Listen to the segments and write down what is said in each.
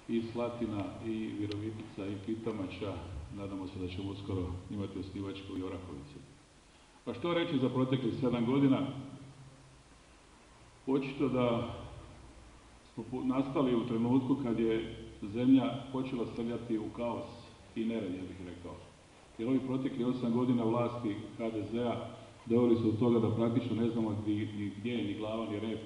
i Slatina, i Virovitica, i Pitomača. Nadamo se da ćemo uskoro imati osnivačku i Orahovicu. Pa što reći za proteklih 7 godina? Očito da smo nastali u trenutku kad je zemlja počela srljati u kaos i nered, ja bih rekao. Jer ovih proteklih 8 godina vlasti HDZ-a doveli su do toga da praktično ne znamo ni gdje je ni glava ni rep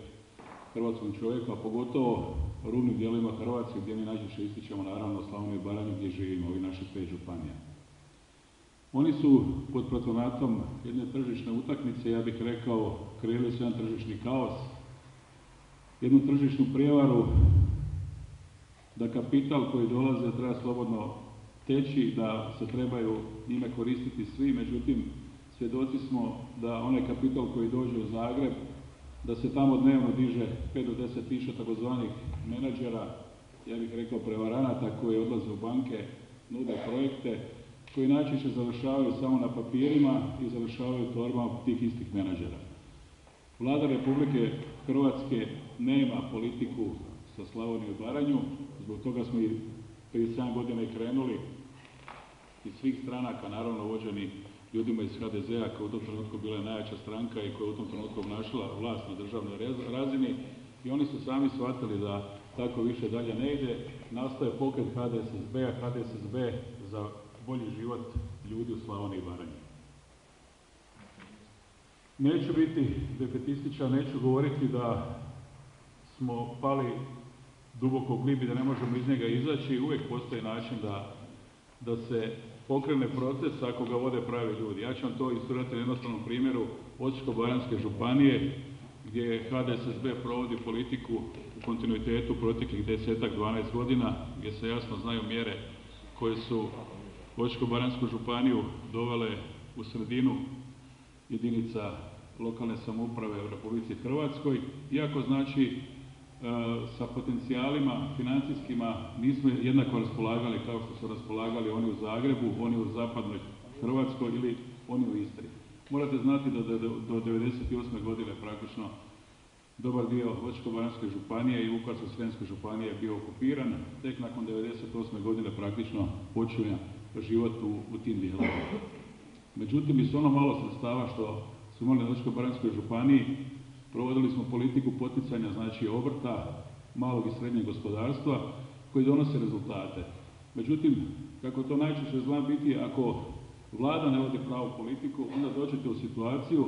hrvatskom čovjeku, a pogotovo u rubnim dijelovima Hrvatske gdje mi najčešće ističemo naravno Slavoniju i Baranju gdje živimo, ovi naših 5 županija. Oni su pod patronatom jedne tržišne utakmice, ja bih rekao, kreirali su jedan tržišni kaos, jednu tržišnu prijevaru da kapital koji dolaze treba slobodno teći, da se trebaju njime koristiti svi, međutim svjedoci smo da onaj kapital koji dođe u Zagreb, da se tamo dnevno diže 5 do 10 tisuća takozvanih menadžera, ja bih rekao prevaranata koji odlaze u banke, nude projekte, koji najčešće završavaju samo na papirima i završavaju torbama tih istih menadžera. Vlada Republike Hrvatske nema politiku sa Slavoniju i Baranju, zbog toga smo i prije 7 godina i krenuli iz svih stranaka, naravno vođeni ljudima iz HDZ-a koja u tom trenutku bila najjača stranka i koja u tom trenutku obnašala vlast na državnoj razini i oni su sami shvatili da tako više dalje ne ide. Nastaje pokret HDSSB-a, HDSSB za bolji život ljudi u Slavoniji i Baranji. Neću biti defetističan, neću govoriti da smo pali duboko u glib i da ne možemo iz njega izaći. Uvijek postoji način da se pokrene proces ako ga vode pravi ljudi. Ja ću vam to ilustrirati na jednostavnom primjeru Osječko-baranjske županije gdje HDSSB provodi politiku u kontinuitetu proteklih 10-12 godina gdje se jasno znaju mjere koje su Osječko-baranjsku županiju dovele u sredinu jedinica lokalne samouprave u Republici Hrvatskoj, iako znači sa potencijalima financijskima nismo jednako raspolagali kao što su raspolagali oni u Zagrebu, oni u zapadnoj Hrvatskoj ili oni u Istri. Morate znati da do 1998. godine praktično dobar dio Osječko-baranjske županije i Vukovarsko-srijemske županije je bio okupiran, tek nakon 1998. godine praktično počinje život u tim dijelovima. Međutim, i s ono malo sredstava što su imali na Osječko-baranjskoj županiji, provodili smo politiku poticanja, znači obrta, malog i srednjeg gospodarstva, koji donose rezultate. Međutim, kako to najčešće zna biti, ako vlada ne vodi pravu politiku, onda dođete u situaciju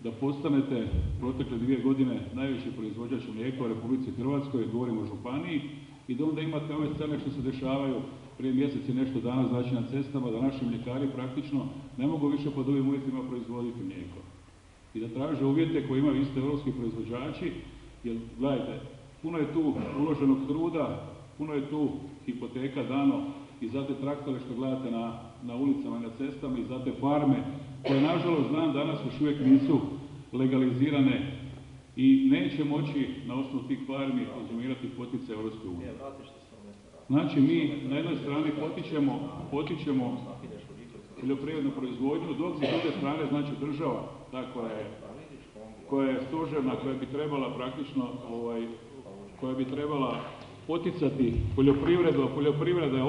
da postanete protekle 2 godine najveći proizvođač mlijeka u Republici Hrvatskoj, govorimo o županiji, i da onda imate ove scene što se dešavaju prije mjesec i nešto dana, znači na cestama, da naši mljekari praktično ne mogu više pod ovim uvjetima proizvoditi mlijeko. I da traže uvjete koje imaju isto europski proizvođači, jer gledajte, puno je tu uloženog truda, puno je tu hipoteka dano i za te traktore što gledate na ulicama i na cestama i za te farme, koje nažalost dan danas još uvijek nisu legalizirane i neće moći na osnovu tih farmi konzumirati poticaje Europske unije. Znači mi na jednoj strani potičemo poljoprivrednu proizvodnju, dok s druge strane znači država, ta koja je stožerna, koja bi trebala praktično, koja bi trebala poticati poljoprivredu, a poljoprivreda je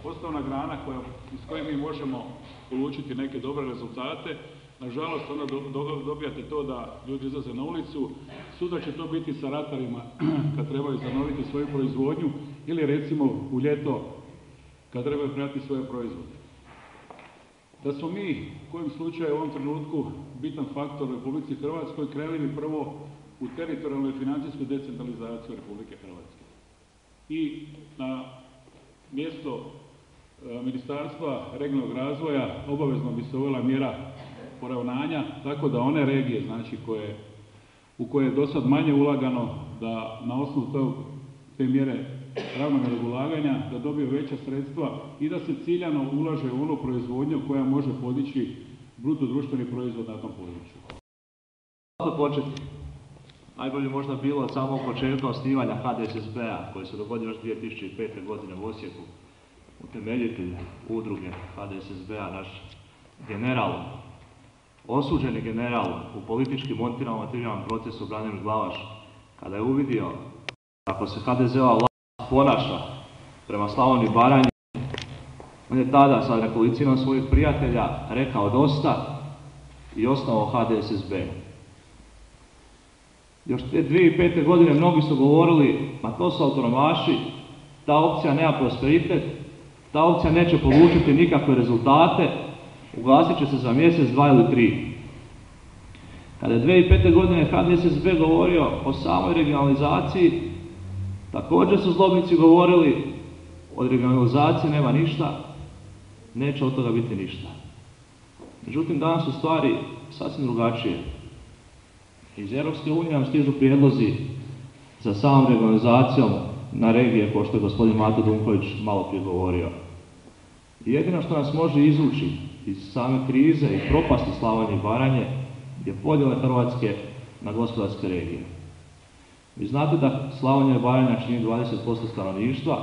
osnovna grana iz koje mi možemo polučiti neke dobre rezultate. Nažalost, onda dobijate to da ljudi izlaze na ulicu, sutra će to biti sa ratarima kad trebaju zanoviti svoju proizvodnju ili recimo u ljeto kad trebaju pratiti svoje proizvode. Da smo mi, u kojem slučaju u ovom trenutku, bitan faktor u Republici Hrvatskoj, krenuli prvo u teritorijalnu i financijsku decentralizaciju Republike Hrvatske. I na mjesto Ministarstva regionalnog razvoja obavezno bi se uvela mjera poravnanja, tako da one regije, znači u koje je do sad manje ulagano, da na osnovu te mjere ravnomjernog ulaganja, da dobiju veća sredstva i da se ciljano ulaže u onu proizvodnju koja može podići bruto društveni proizvod na tom području. Kako početi? Najbolje možda bilo od samog početka osnivanja HDSSB-a koji se dogodio još 2005. godine u Osijeku. Utemeljitelj udruge HDSSB-a, naš general, osuđeni general u politički montiranom materijalnom procesu Branimir Glavaš, kada je uvidio Ako se HDZ-ova vlast ponaša prema Slavoniji i Baranji, on je tada sa nekolicinom svojih prijatelja rekao dosta i osnovao HDSSB. Još te 2005. godine mnogi su govorili, ma to su autonomaši, ta opcija nema prosperitet, ta opcija neće polučiti nikakve rezultate, ugasit će se za mjesec, 2 ili 3. Kada je 2005. godine HDSSB govorio o samoj regionalizaciji, također su zlobnici govorili od regionalizacije nema ništa, neće od toga biti ništa. Međutim, danas su stvari sasvim drugačije. Iz Europske unije nam stižu prijedlozi za samom regionalizacijom na regije, kao što je gospodin Mato Dunković malo prije govorio. I jedino što nas može izvući iz same krize i propasti Slavonije i Baranje je podjela Hrvatske na gospodarske regije. Vi znate da Slavonija i Baranja čini 20% stanovništva,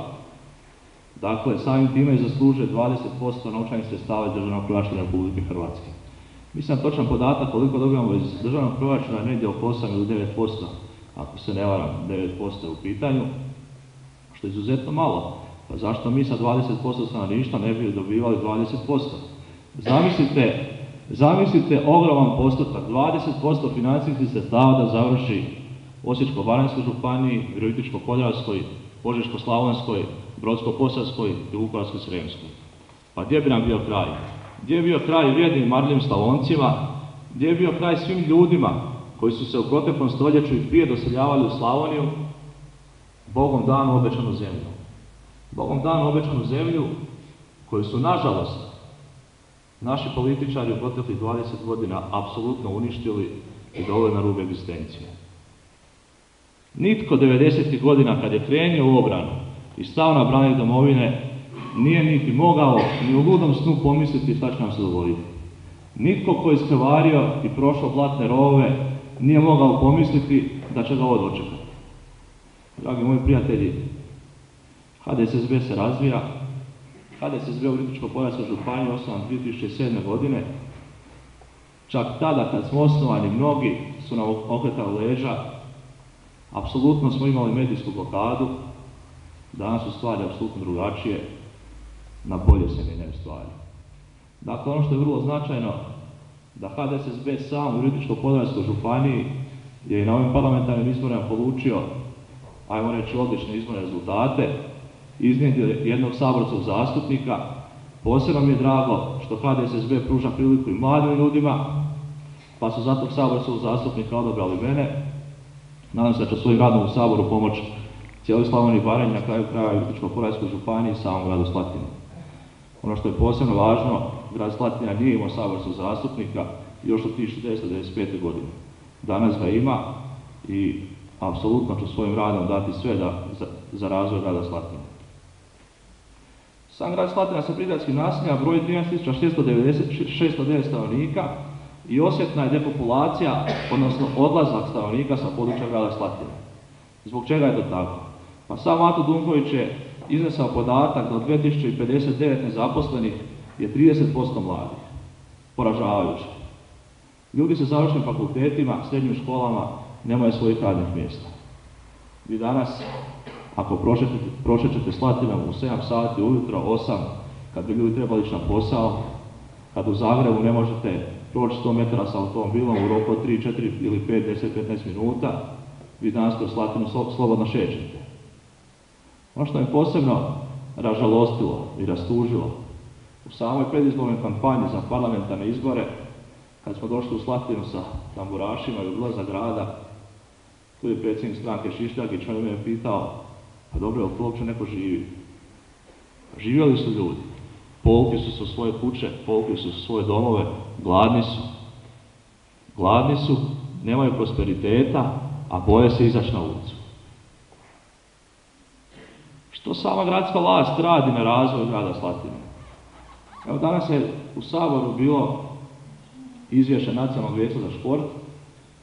dakle samim time i zaslužuje 20% novčanih sredstava iz državnog proračuna Republike Hrvatske. Mislim da točan podatak koliko dobivamo iz državnog proračuna je negdje oko 8 ili 9%, ako se ne varam, 9% je u pitanju, što je izuzetno malo. Pa zašto mi sa 20% stanovništva ne bi dobivali 20%? Zamislite ogroman postotak, 20% financijskih sredstava da završi Osječko-baranjskoj županiji, Virovitičko-podravskoj, Požeško-slavonskoj, Brodsko-posavskoj i Vukovarsko-srijemskoj. Pa gdje bi nam bio kraj? Gdje je bio kraj vrijednim i marljivim Slavoncima? Gdje je bio kraj svim ljudima koji su se u proteklom stoljeću i prije doseljavali u Slavoniju? Bogom danu obećanu zemlju. Bogom danu obećanu zemlju koju su, nažalost, naši političari u proteklih 20 godina apsolutno uništili i doveli na rub egzistencije. Nitko 90. godina kad je krenio u obranu i stao na brani domovine nije niti mogao ni u ludom snu pomisliti šta će nam se dogoditi. Nitko ko je iskrvario i prošao blatne rovove nije mogao pomisliti da će ga ovo dočekati. Dragi moji prijatelji, HDSSB se razvija. HDSSB u Virovitičko-podravskoj županiji osnovan 2007. godine. Čak tada kad smo osnovani, mnogi su nam okretali leđa. Apsolutno smo imali medijsku blokadu. Danas su stvari apsolutno drugačije. Na bolje se mijenjaju stvari. Dakle, ono što je vrlo značajno, da HDSSB sam u Virovitičko-podravskoj županiji je i na ovim parlamentarnim izborima polučio, ajmo reći, odlične izborne rezultate, iznijeti jednog saborskog zastupnika. Posebno mi je drago što HDSSB pruža priliku i mladim ljudima, pa su zato saborskog zastupnika odabrali mene. Nadam se da ću svojim radom u Saboru pomoći cijeloj Slavoniji i Baranji, na kraju kraja Virovitičko-podravskoj županiji i samom gradu Slatini. Ono što je posebno važno, grad Slatina nije imao saborskog zastupnika još od 1995. godine. Danas ga ima i apsolutno ću svojim radom dati sve za razvoj grada Slatine. Sam grad Slatina sa prigradskim naseljima broji 13.609 stanovnika i osjetna je depopulacija, odnosno odlazak stanovnika sa područja grada Slatine. Zbog čega je to tako? Pa sam Mato Dunković je iznesao podatak da od 2059 nezaposlenih je 30% mladih. Poražavajuće. Ljudi sa završenim fakultetima, srednjim školama nemaju svojih radnih mjesta. Vi danas, ako prošećete Slatinom u 7 sati ujutro, 8, kad bi ljudi trebali ići na posao, kad u Zagrebu ne možete proći 100 metara sa automobilom u roku od 3, 4 ili 5, 10, 15 minuta, vi danas kroz Slatinu slobodno šećete. Ono što me posebno ražalostilo i rastužilo, u samoj predizbornoj kampanji za parlamentarne izbore, kad smo došli u Slatinu sa tamburašima i obilazak grada, tu je predsjednik stranke Šišljagić, on me je pitao, pa dobro, jel tu uopće neko živi? Živjeli su ljudi, povukli su se u svoje kuće, povukli su se u svoje domove, gladni su. Gladni su, nemaju prosperiteta, a boje se izaći na ulicu. Što sama gradska vlast radi na razvoju grada Slatine? Evo, danas je u Saboru bilo izvješće Nacionalnog vijeća za šport,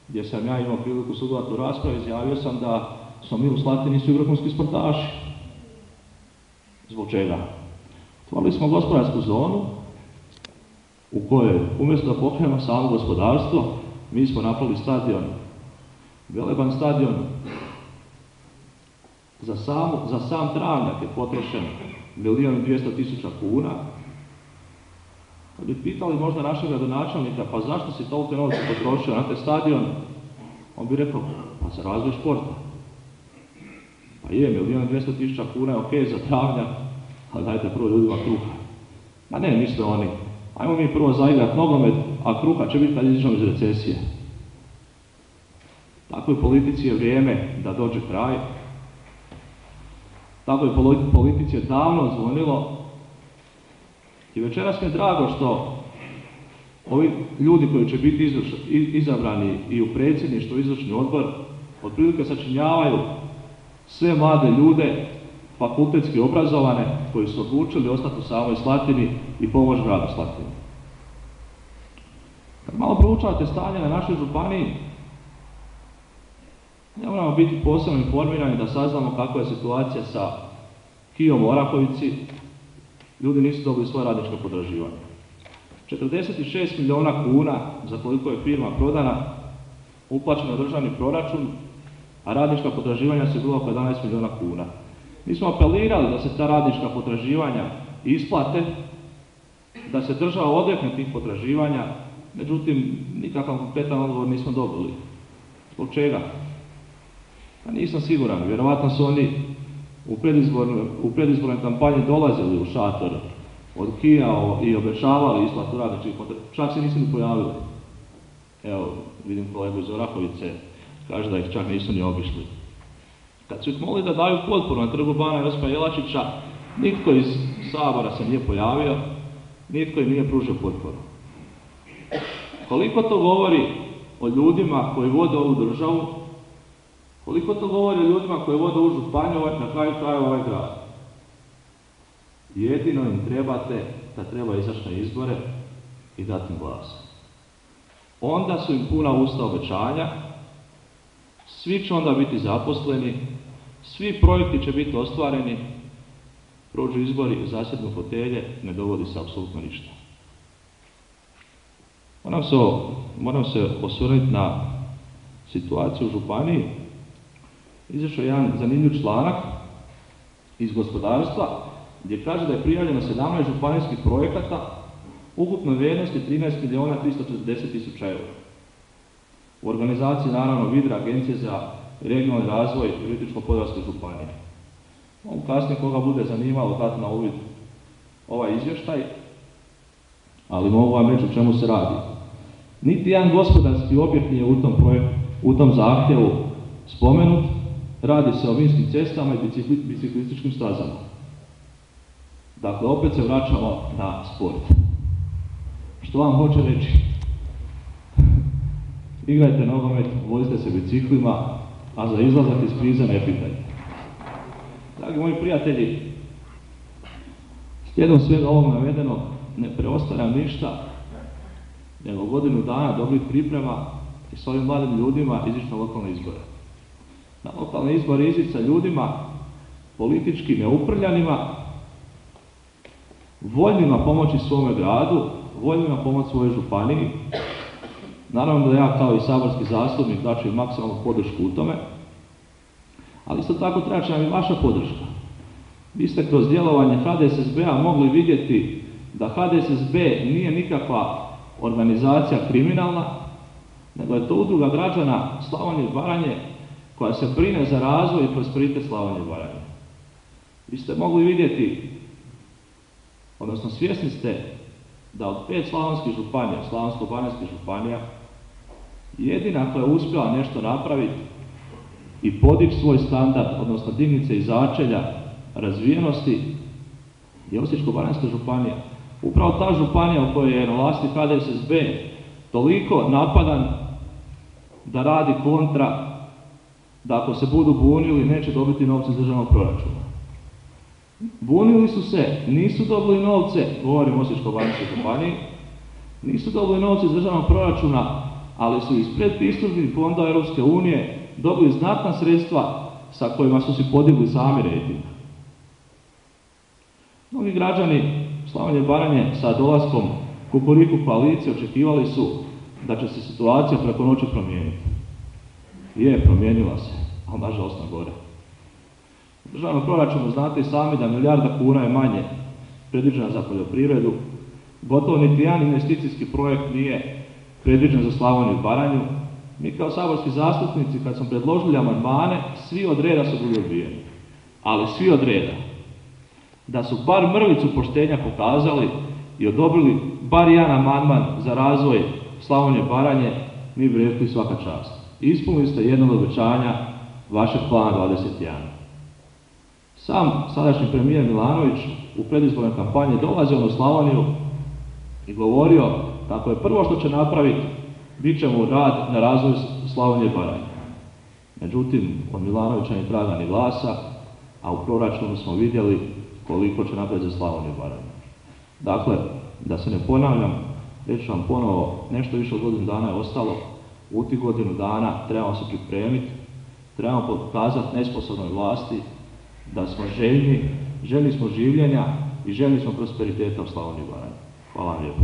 gdje sam ja imao priliku sudjelovati u raspravi, izjavio sam da smo mi u Slatini svi vrhunski sportaši. Zbog čega? Otvorili smo gospodarsku zonu u kojoj, umjesto da pokrenemo samo gospodarstvo, mi smo napravili stadion, veleban stadion Za sam travnjak je potrošen 1.200.000 kuna. Kad bi pitali možda našeg gradonačelnika, pa zašto si toliko novca potrošio na taj stadion, on bi rekao, pa za razvoj športa. Pa je, 1.200.000 kuna je okej za travnjak, ali dajte prvo ljudima kruha. Ma ne, misle oni, ajmo mi prvo zaigrat nogomet, a kruha će biti kad iziđemo iz recesije. Takvoj politici je vrijeme da dođe kraj. Takvoj politici je davno zvonilo. I večeras mi je drago što ovi ljudi koji će biti izabrani i u predsjedništvo, izvršni odbor, otprilike sačinjavaju sve mlade ljude, fakultetski obrazovane, koji su odlučili ostati u samoj Slatini i pomoći gradu Slatini. Kad malo proučavate stanje na našoj županiji, ne moramo biti posebno informirani da saznamo kakva je situacija sa KIO-om u Orahovici. Ljudi nisu dobili svoje radničko potraživanje. 46 milijuna kuna za koliko je firma prodana, uplaćeno u državni proračun, a radnička potraživanja su bila oko 11 milijuna kuna. Mi smo apelirali da se ta radnička potraživanja isplate, da se država odrekne tih potraživanja, međutim, nikakav konkretan odgovor nismo dobili. Zbog čega? Pa nisam siguran, vjerovatno su oni u predizbornoj kampanji dolazili u šator od KIO i obećavali isplatu radničkih potraživanja, čak se nisu ni pojavili. Evo, vidim kolegu iz Orahovice, kaže da ih čak nisu ni obišli. Kad su ih molili da daju potporu na trgu bana Josipa Jelačića, nitko iz Sabora se nije pojavio, nitko im nije pružio potporu. Koliko to govori o ljudima koji vode ovu državu, koliko to govori o ljudima koji vode ovu županiju, na kraju krajeva ovaj grad. Jedino im trebate da treba izaći na izbore i dati im glas. Onda su im puna usta obećanja, svi će onda biti zaposleni, svi projekti će biti ostvareni, prođu izbori, zasjednu fotelje, ne dogodi se apsolutno ništa. Moram se osvrnuti na situaciju u županiji. Izašao je jedan zanimljiv članak iz gospodarstva gdje kaže da je prijavljeno 17 županijskih projekata ukupno vrijednosti 13.340.000 eura. U organizaciji naravno Vidra, Agencije za regionalni razvoj Virovitičko-podravske županije. Mogu kasnije koga bude zanimalo dati na uvid ovaj izvještaj, ali mogu vam reći o čemu se radi. Niti jedan gospodarski objekt nije u tom zahtjevu spomenut. Radi se o vinskim cestama i biciklističkim stazama. Dakle, opet se vraćamo na sport. Što vam hoće reći? Igrajte nogomet, vozite se biciklima, a za izlazak iz krize ne pitajte. Dragi moji prijatelji, slijedom svega ovog navedenog ne preostaje nam ništa nego godinu dana dobrih priprema i s ovim mladim ljudima izići na lokalne izbore. Na lokalne izbore izići sa ljudima politički neuprljanima, voljnima pomoći svome gradu, voljnima pomoći svojoj županiji. Naravno da ja kao i saborski zastupnik daću i maksimalnu podršku u tome, ali isto tako treba će nam i vaša podrška. Vi ste kroz djelovanje HDSSB-a mogli vidjeti da HDSSB nije nikakva organizacija kriminalna, nego je to udruga građana Slavonije i Baranje koja se brine za razvoj i prosperitet Slavonije i Baranje. Vi ste mogli vidjeti, odnosno svjesni ste da od 5 slavonskih županija, slavonsko-baranjskih županija, jedina koja je uspjela nešto napraviti i podići svoj standard, odnosno dignice i začelja razvijenosti, je Osječko-baranjska županija. Upravo ta županija u kojoj je na vlasti HDSSB toliko napadan da radi kontra, da ako se budu bunili neće dobiti novce iz državnog proračuna. Bunili su se, nisu dobili novce, govorim o Osječko-baranjskoj županiji, nisu dobili novce iz državnog proračuna, ali su iz predpristupnih fondova Europske unije dobili znatna sredstva sa kojima su si podigli sami rejting. Mnogi građani Slavonije i Baranje sa dolaskom Kukuriku koalicije očekivali su da će se situacija preko noći promijeniti. Je, promijenila se, ali nažalost na gore. državnom proračunu znate i sami da milijarda kuna je manje predviđena za poljoprivredu, gotovo niti jedan investicijski projekt nije predviđen za Slavoniju i Baranju. Mi kao saborski zastupnici, kad smo predložili amandmane, svi od reda su bili odbijeni. Ali svi od reda. Da su bar mrvicu poštenja pokazali i odobrili bar jedan amandman za razvoj Slavonije i Baranje, mi bi rekli svaka čast. Ispunili ste jedno od obećanja vašeg plana 21. Sam sadašnji premijer Milanović u predizbornoj kampanji dolazio u Slavoniju i govorio kako je prvo što će napraviti, bit će mu rad na razvoju Slavonije i Baranje. Međutim, od Milanovića ni traga ni glasa, a u proračunu smo vidjeli koliko će napraviti za Slavoniju i Baranju. Dakle, da se ne ponavljam, reći vam ponovo, nešto više od godinu dana je ostalo. U tih godinu dana trebamo se pripremiti, trebamo pokazati nesposobnoj vlasti da smo željni smo življenja i željni smo prosperiteta u Slavoniji i Baranji. Hvala vam lijepo.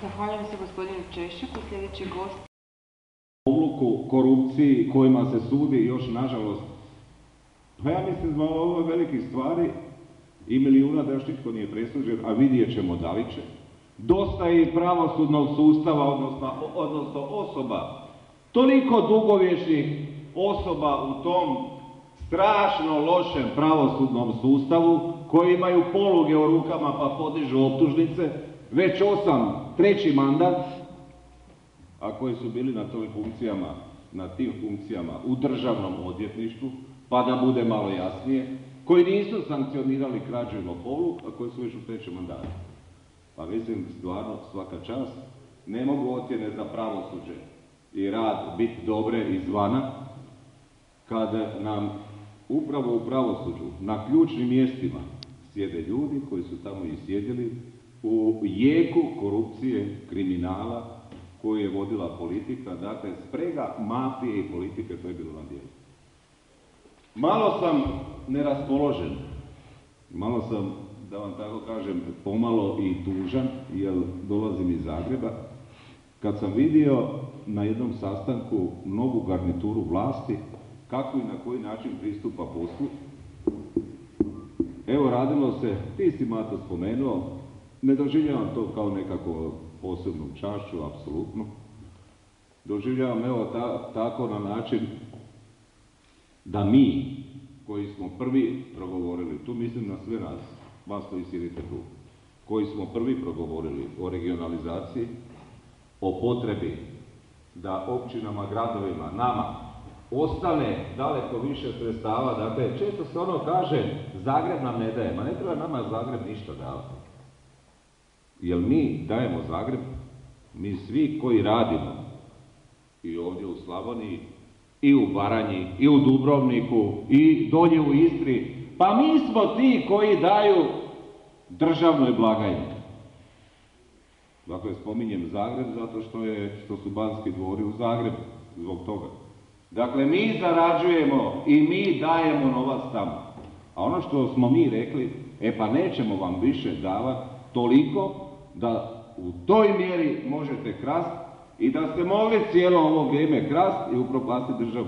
Zahvaljujem se gospodinu Češeku. Sljedeći gost. Odluku korupciji kojima se sudi još nažalost. Pa ja mislim da ovo je velike stvari i milijuna da još nitko nije presuđen, a vidjet ćemo da li će. Dosta je i pravosudnog sustava, odnosno osoba, toliko dugovječnih osoba u tom strašno lošem pravosudnom sustavu koji imaju poluge u rukama pa podižu optužnice, već 3. mandat, a koji su bili na tim funkcijama u državnom odvjetništvu, pa da bude malo jasnije, koji nisu sankcionirali krađu i lopovluk, a koji su već u 3. mandatu. Pa mislim, stvarno, svaka čast, ne mogu ocjene za pravosuđe i rad biti dobre izvana, kad nam upravo u pravosuđu, na ključnim mjestima, sjede ljudi koji su tamo i sjedili u jeku korupcije, kriminala, koju je vodila politika, dakle, sprega mafije i politike, to je bilo na djelu. Malo sam neraspoložen, malo sam, da vam tako kažem, pomalo i tužan, jer dolazim iz Zagreba, kad sam vidio na jednom sastanku novu garnituru vlasti, kako i na koji način pristupa poslu. Evo, radilo se, ti si Mato spomenuo, ne doživljavam to kao nekako posebnu čašću, apsolutno. Doživljavam, evo, tako na način da mi, koji smo prvi progovorili, tu mislim na sve nas, vas koji sjedite tu, koji smo prvi progovorili o regionalizaciji, o potrebi da općinama, gradovima, nama, ostane daleko više sredstava. Dakle, često se ono kaže, Zagreb nam ne daje, ma ne treba nama Zagreb ništa davati. Jer mi dajemo Zagreb, mi svi koji radimo, i ovdje u Slavoniji, i u Baranji, i u Dubrovniku, i dolje u Istri, pa mi smo ti koji daju državnoj blagajni. Dakle, spominjem Zagreb zato što su Banski dvori u Zagrebu, zbog toga. Dakle, mi zarađujemo i mi dajemo novac tamo. A ono što smo mi rekli, pa nećemo vam više davati toliko da u toj mjeri možete krasti i da ste mogli cijelo ovo vrijeme krasti i upropastiti državu.